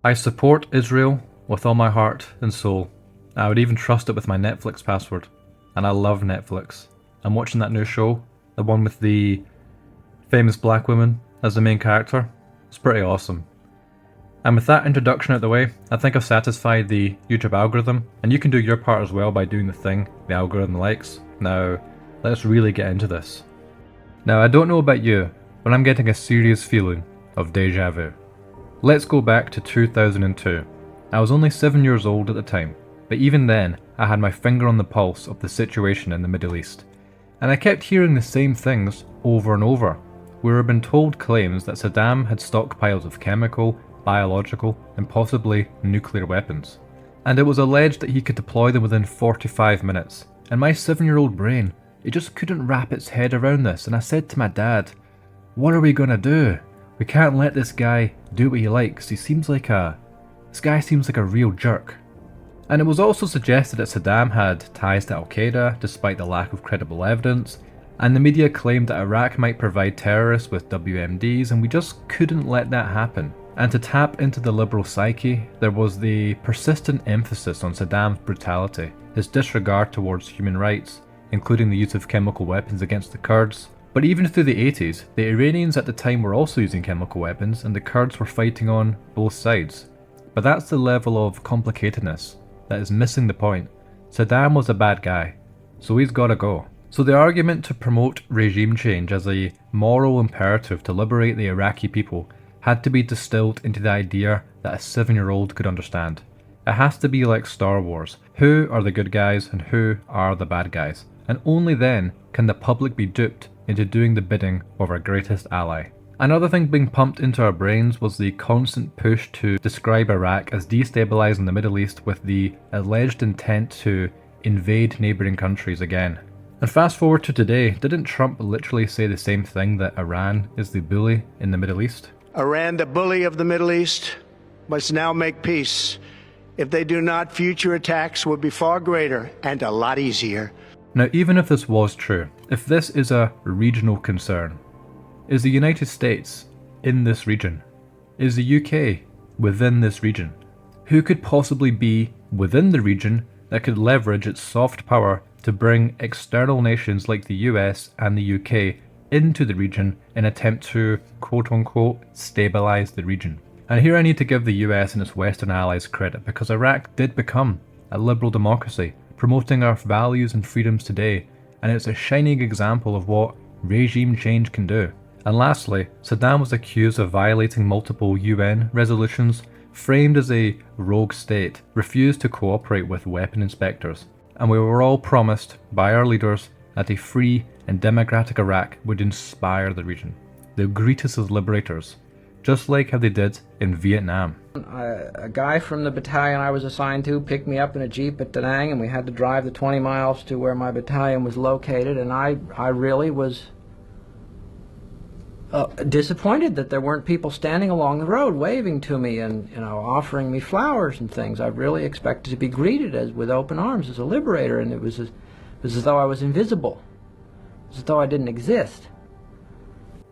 I support Israel with all my heart and soul. I would even trust it with my Netflix password. And I love Netflix. I'm watching that new show, the one with the famous black woman as the main character. It's pretty awesome. And with that introduction out the way, I think I've satisfied the YouTube algorithm, and you can do your part as well by doing the thing the algorithm likes. Now, let's really get into this. Now, I don't know about you, but I'm getting a serious feeling of deja vu. Let's go back to 2002. I was only 7 years old at the time, but even then, I had my finger on the pulse of the situation in the Middle East. And I kept hearing the same things over and over. We were being told claims that Saddam had stockpiles of chemical, biological, and possibly nuclear weapons. And it was alleged that he could deploy them within 45 minutes. And my 7-year-old brain, it just couldn't wrap its head around this, and I said to my dad, what are we gonna do? We can't let this guy do what he likes. This guy seems like a real jerk. And it was also suggested that Saddam had ties to Al-Qaeda despite the lack of credible evidence, and the media claimed that Iraq might provide terrorists with WMDs, and we just couldn't let that happen. And to tap into the liberal psyche, there was the persistent emphasis on Saddam's brutality, his disregard towards human rights, including the use of chemical weapons against the Kurds. But even through the 80s, the Iranians at the time were also using chemical weapons, and the Kurds were fighting on both sides. But that's the level of complicatedness that is missing the point. Saddam was a bad guy, so he's gotta go. So the argument to promote regime change as a moral imperative to liberate the Iraqi people had to be distilled into the idea that a 7-year-old could understand. It has to be like Star Wars. Who are the good guys and who are the bad guys? And only then can the public be duped into doing the bidding of our greatest ally. Another thing being pumped into our brains was the constant push to describe Iraq as destabilizing the Middle East with the alleged intent to invade neighbouring countries again. And fast forward to today, didn't Trump literally say the same thing, that Iran is the bully in the Middle East? Iran, the bully of the Middle East, must now make peace. If they do not, future attacks will be far greater and a lot easier. Now, even if this was true, if this is a regional concern, is the United States in this region? Is the UK within this region? Who could possibly be within the region that could leverage its soft power to bring external nations like the US and the UK into the region in an attempt to quote-unquote stabilize the region? And here I need to give the US and its Western allies credit, because Iraq did become a liberal democracy, promoting our values and freedoms today, and it's a shining example of what regime change can do. And lastly, Saddam was accused of violating multiple UN resolutions, framed as a rogue state, refused to cooperate with weapon inspectors, and we were all promised by our leaders that a free and democratic Iraq would inspire the region. They'll greet us as liberators, just like how they did in Vietnam. A guy from the battalion I was assigned to picked me up in a Jeep at Da Nang, and we had to drive the 20 miles to where my battalion was located, and I really was disappointed that there weren't people standing along the road waving to me and, you know, offering me flowers and things. I really expected to be greeted with open arms as a liberator, and it was as though I was invisible, as though I didn't exist.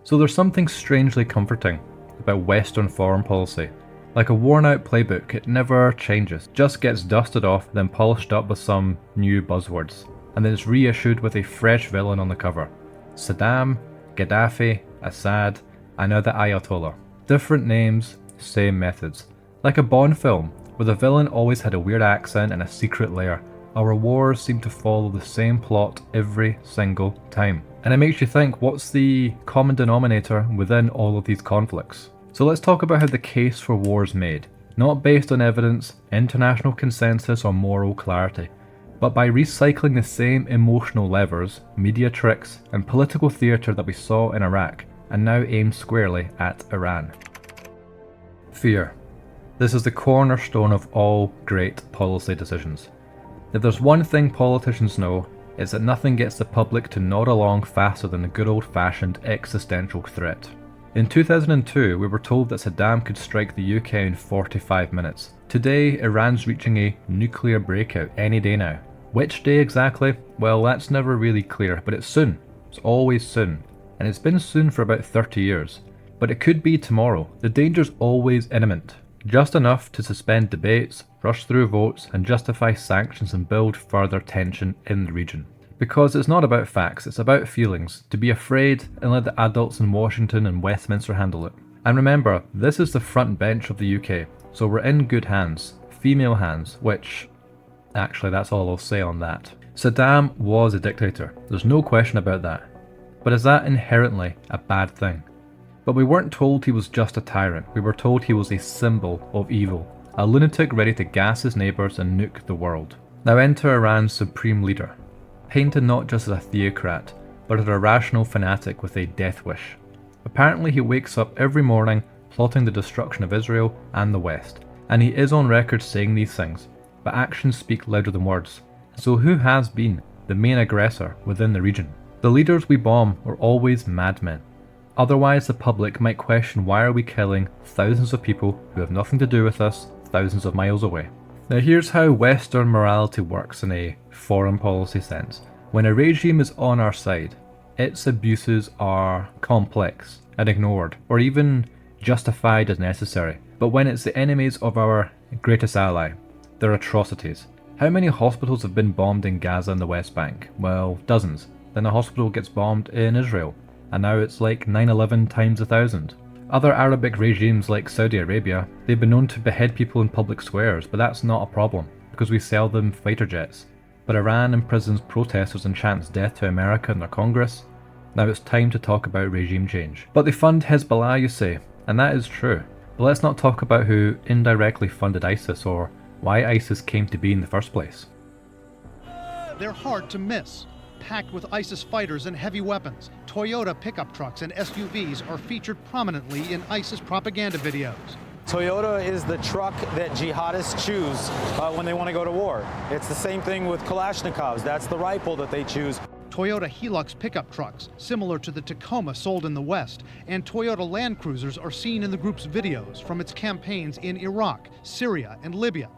So there's something strangely comforting about Western foreign policy. Like a worn-out playbook, it never changes, just gets dusted off, then polished up with some new buzzwords, and then it's reissued with a fresh villain on the cover. Saddam, Gaddafi, Assad, and now the Ayatollah. Different names, same methods. Like a Bond film, where the villain always had a weird accent and a secret lair. Our wars seem to follow the same plot every single time. And it makes you think, what's the common denominator within all of these conflicts? So let's talk about how the case for war is made, not based on evidence, international consensus, or moral clarity, but by recycling the same emotional levers, media tricks, and political theatre that we saw in Iraq, and now aimed squarely at Iran. Fear. This is the cornerstone of all great policy decisions. If there's one thing politicians know, it's that nothing gets the public to nod along faster than the good old-fashioned existential threat. In 2002, we were told that Saddam could strike the UK in 45 minutes. Today, Iran's reaching a nuclear breakout any day now. Which day exactly? Well, that's never really clear, but it's soon. It's always soon. And it's been soon for about 30 years. But it could be tomorrow. The danger's always imminent. just enough to suspend debates, rush through votes, and justify sanctions and build further tension in the region. Because it's not about facts, it's about feelings, to be afraid and let the adults in Washington and Westminster handle it. And remember, this is the front bench of the UK, so we're in good hands, female hands, which, actually that's all I'll say on that. Saddam was a dictator, there's no question about that. But is that inherently a bad thing? But we weren't told he was just a tyrant, we were told he was a symbol of evil, a lunatic ready to gas his neighbours and nuke the world. Now enter Iran's supreme leader, painted not just as a theocrat, but as a rational fanatic with a death wish. Apparently he wakes up every morning plotting the destruction of Israel and the West, and he is on record saying these things, but actions speak louder than words. So who has been the main aggressor within the region? The leaders we bomb are always madmen. Otherwise the public might question why are we killing thousands of people who have nothing to do with us thousands of miles away. Now here's how Western morality works in a foreign policy sense. When a regime is on our side, its abuses are complex and ignored, or even justified as necessary. But when it's the enemies of our greatest ally, they're atrocities. How many hospitals have been bombed in Gaza and the West Bank? Well, dozens. Then a hospital gets bombed in Israel, and now it's like 9/11 times 1,000. Other Arabic regimes like Saudi Arabia, they've been known to behead people in public squares, but that's not a problem, because we sell them fighter jets. But Iran imprisons protesters and chants death to America in their Congress. Now it's time to talk about regime change. But they fund Hezbollah, you say, and that is true. But let's not talk about who indirectly funded ISIS or why ISIS came to be in the first place. They're hard to miss. Packed with ISIS fighters and heavy weapons, Toyota pickup trucks and SUVs are featured prominently in ISIS propaganda videos. Toyota is the truck that jihadists choose when they want to go to war. It's the same thing with Kalashnikovs. That's the rifle that they choose. Toyota Hilux pickup trucks, similar to the Tacoma sold in the West, and Toyota Land Cruisers are seen in the group's videos from its campaigns in Iraq, Syria, and Libya.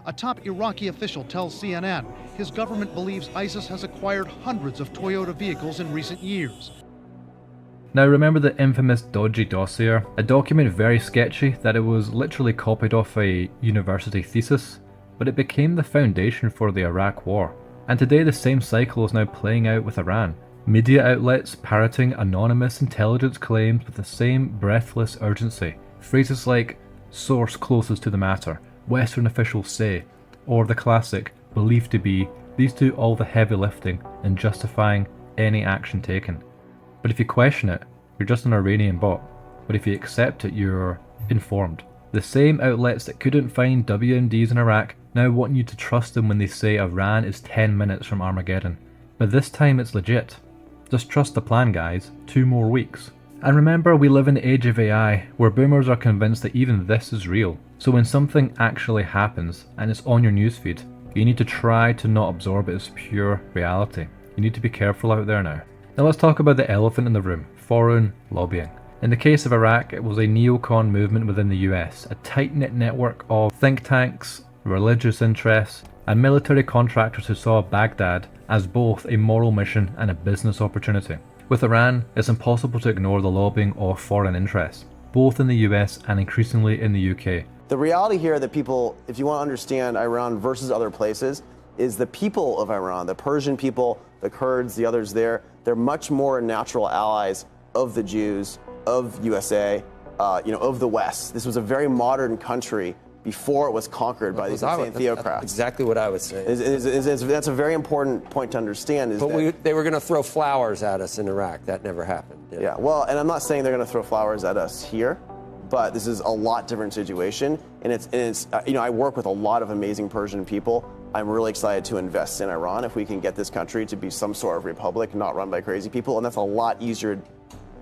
A top Iraqi official tells CNN his government believes ISIS has acquired hundreds of Toyota vehicles in recent years. Now remember the infamous dodgy dossier? A document very sketchy that it was literally copied off a university thesis, but it became the foundation for the Iraq war. And today the same cycle is now playing out with Iran. Media outlets parroting anonymous intelligence claims with the same breathless urgency. Phrases like, source closest to the matter, Western officials say, or the classic, believed to be, these do all the heavy lifting in justifying any action taken. But if you question it, you're just an Iranian bot. But if you accept it, you're informed. The same outlets that couldn't find WMDs in Iraq now want you to trust them when they say Iran is 10 minutes from Armageddon. But this time it's legit. Just trust the plan, guys. 2 more weeks. And remember, we live in the age of AI, where boomers are convinced that even this is real. So when something actually happens, and it's on your newsfeed, you need to try to not absorb it as pure reality. You need to be careful out there now. Now let's talk about the elephant in the room, foreign lobbying. In the case of Iraq, it was a neocon movement within the US, a tight-knit network of think tanks, religious interests, and military contractors who saw Baghdad as both a moral mission and a business opportunity. With Iran, it's impossible to ignore the lobbying of foreign interests, both in the US and increasingly in the UK. The reality here that people, if you want to understand Iran versus other places, is the people of Iran, the Persian people, the Kurds, the others there, they're much more natural allies of the Jews, of USA, of the West. This was a very modern country before it was conquered by these insane theocrats. That's exactly what I would say. That's a very important point to understand. They were going to throw flowers at us in Iraq. That never happened. Yeah, well, and I'm not saying they're going to throw flowers at us here, but this is a lot different situation. And it's I work with a lot of amazing Persian people. I'm really excited to invest in Iran if we can get this country to be some sort of republic, not run by crazy people. And that's a lot easier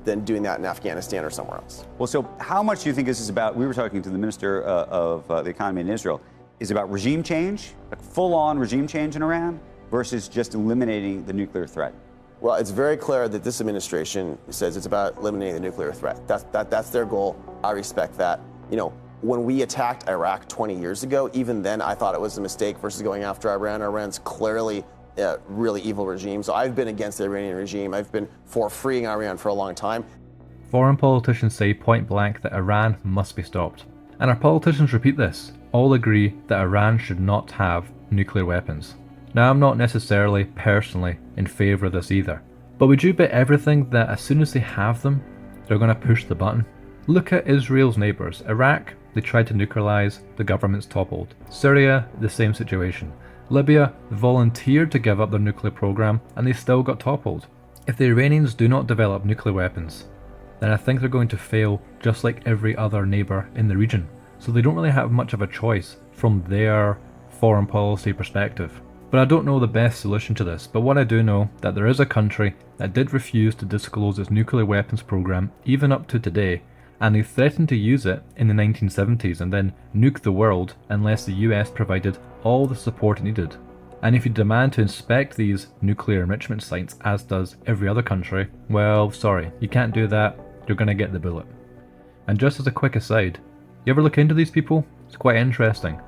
than doing that in Afghanistan or somewhere else. Well, so how much do you think this is about? We were talking to the Minister of the Economy in Israel. Is it about regime change, like full-on regime change in Iran, versus just eliminating the nuclear threat? Well, it's very clear that this administration says it's about eliminating the nuclear threat. That's their goal. I respect that. When we attacked Iraq 20 years ago, even then I thought it was a mistake versus going after Iran. Iran's clearly a really evil regime. So I've been against the Iranian regime. I've been for freeing Iran for a long time. Foreign politicians say point blank that Iran must be stopped. And our politicians repeat this, all agree that Iran should not have nuclear weapons. Now, I'm not necessarily personally in favour of this either, but we do bet everything that as soon as they have them, they're going to push the button. Look at Israel's neighbours. Iraq, they tried to nuclearize, the government's toppled. Syria, the same situation. Libya volunteered to give up their nuclear program and they still got toppled. If the Iranians do not develop nuclear weapons, then I think they're going to fail just like every other neighbour in the region. So they don't really have much of a choice from their foreign policy perspective. But I don't know the best solution to this, but what I do know that there is a country that did refuse to disclose its nuclear weapons program even up to today, and they threatened to use it in the 1970s and then nuke the world unless the US provided all the support it needed. And if you demand to inspect these nuclear enrichment sites as does every other country, well, sorry, you can't do that, you're going to get the bullet. And just as a quick aside, you ever look into these people? It's quite interesting.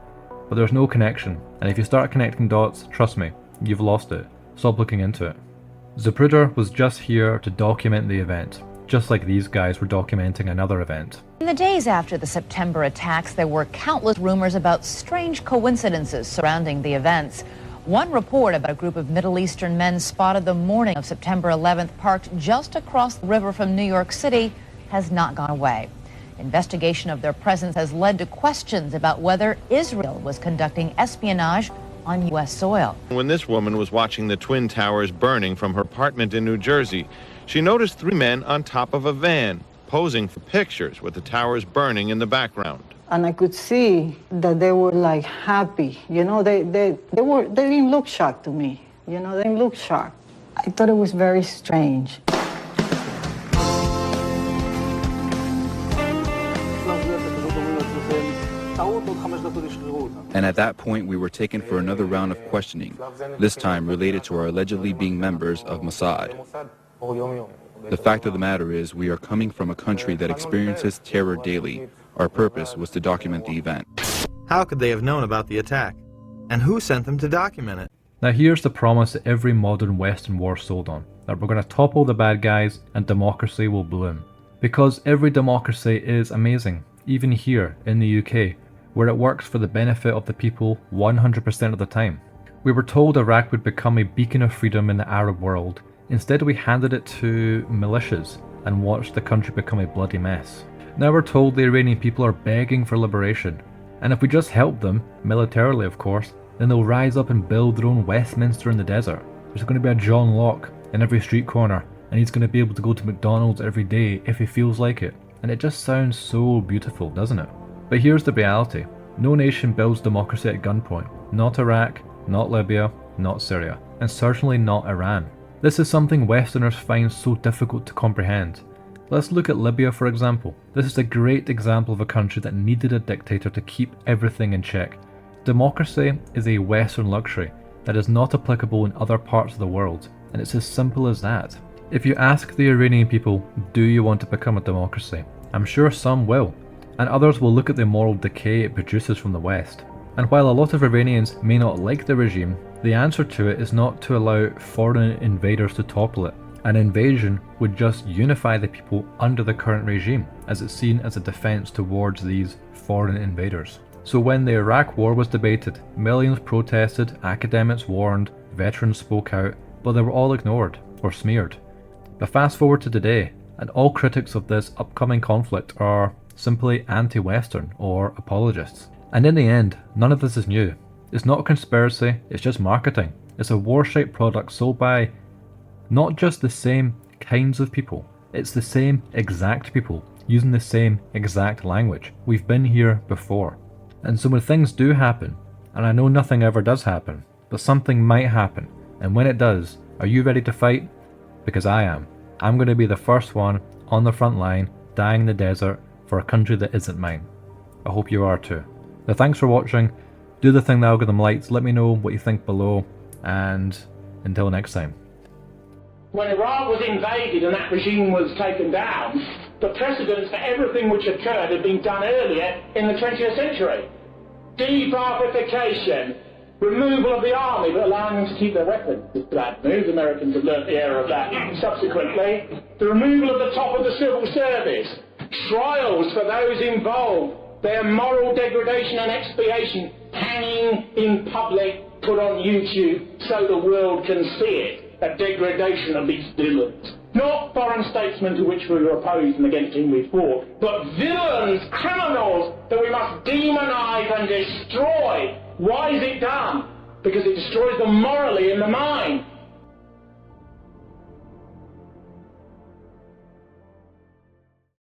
But there's no connection, and if you start connecting dots, trust me, you've lost it. Stop looking into it. Zapruder was just here to document the event, just like these guys were documenting another event. In the days after the September attacks, there were countless rumors about strange coincidences surrounding the events. One report about a group of Middle Eastern men spotted the morning of September 11th parked just across the river from New York City has not gone away. Investigation of their presence has led to questions about whether Israel was conducting espionage on U.S. soil. When this woman was watching the Twin Towers burning from her apartment in New Jersey, she noticed three men on top of a van, posing for pictures with the towers burning in the background. And I could see that they were like happy, you know, they didn't look shocked to me, you know, they didn't look shocked. I thought it was very strange. And at that point, we were taken for another round of questioning, this time related to our allegedly being members of Mossad. The fact of the matter is, we are coming from a country that experiences terror daily. Our purpose was to document the event. How could they have known about the attack? And who sent them to document it? Now here's the promise that every modern Western war sold on, that we're going to topple the bad guys and democracy will bloom. Because every democracy is amazing, even here in the UK, where it works for the benefit of the people 100% of the time. We were told Iraq would become a beacon of freedom in the Arab world. Instead we handed it to militias and watched the country become a bloody mess. Now we're told the Iranian people are begging for liberation, and if we just help them, militarily of course, then they'll rise up and build their own Westminster in the desert. There's going to be a John Locke in every street corner, and he's going to be able to go to McDonald's every day if he feels like it. And it just sounds so beautiful, doesn't it? But here's the reality. No nation builds democracy at gunpoint. Not Iraq, not Libya, not Syria, and certainly not Iran. This is something Westerners find so difficult to comprehend. Let's look at Libya for example. This is a great example of a country that needed a dictator to keep everything in check. Democracy is a Western luxury that is not applicable in other parts of the world, and it's as simple as that. If you ask the Iranian people, do you want to become a democracy? I'm sure some will, and others will look at the moral decay it produces from the West. And while a lot of Iranians may not like the regime, the answer to it is not to allow foreign invaders to topple it. An invasion would just unify the people under the current regime, as it's seen as a defense towards these foreign invaders. So when the Iraq war was debated, millions protested, academics warned, veterans spoke out, but they were all ignored or smeared. But fast forward to today, and all critics of this upcoming conflict are simply anti-Western or apologists. And in the end, none of this is new. It's not a conspiracy, it's just marketing. It's a war-shaped product sold by not just the same kinds of people, it's the same exact people using the same exact language. We've been here before. And so when things do happen, and I know nothing ever does happen, but something might happen, and when it does, are you ready to fight? Because I am. I'm going to be the first one on the front line, dying in the desert for a country that isn't mine. I hope you are too. So thanks for watching. Do the thing the algorithm likes, let me know what you think below, and until next time. When Iraq was invaded and that regime was taken down, the precedents for everything which occurred had been done earlier in the 20th century. Debarkification, removal of the army but allowing them to keep their weapons. Bad move. The Americans have learnt the error of that subsequently. The removal of the top of the civil service, trials for those involved their moral degradation and expiation hanging in public, put on YouTube so the world can see it, a degradation of these villains. Not foreign statesmen to which we were opposed and against whom we fought, but villains, criminals that we must demonize and destroy. Why is it done? Because it destroys them morally in the mind.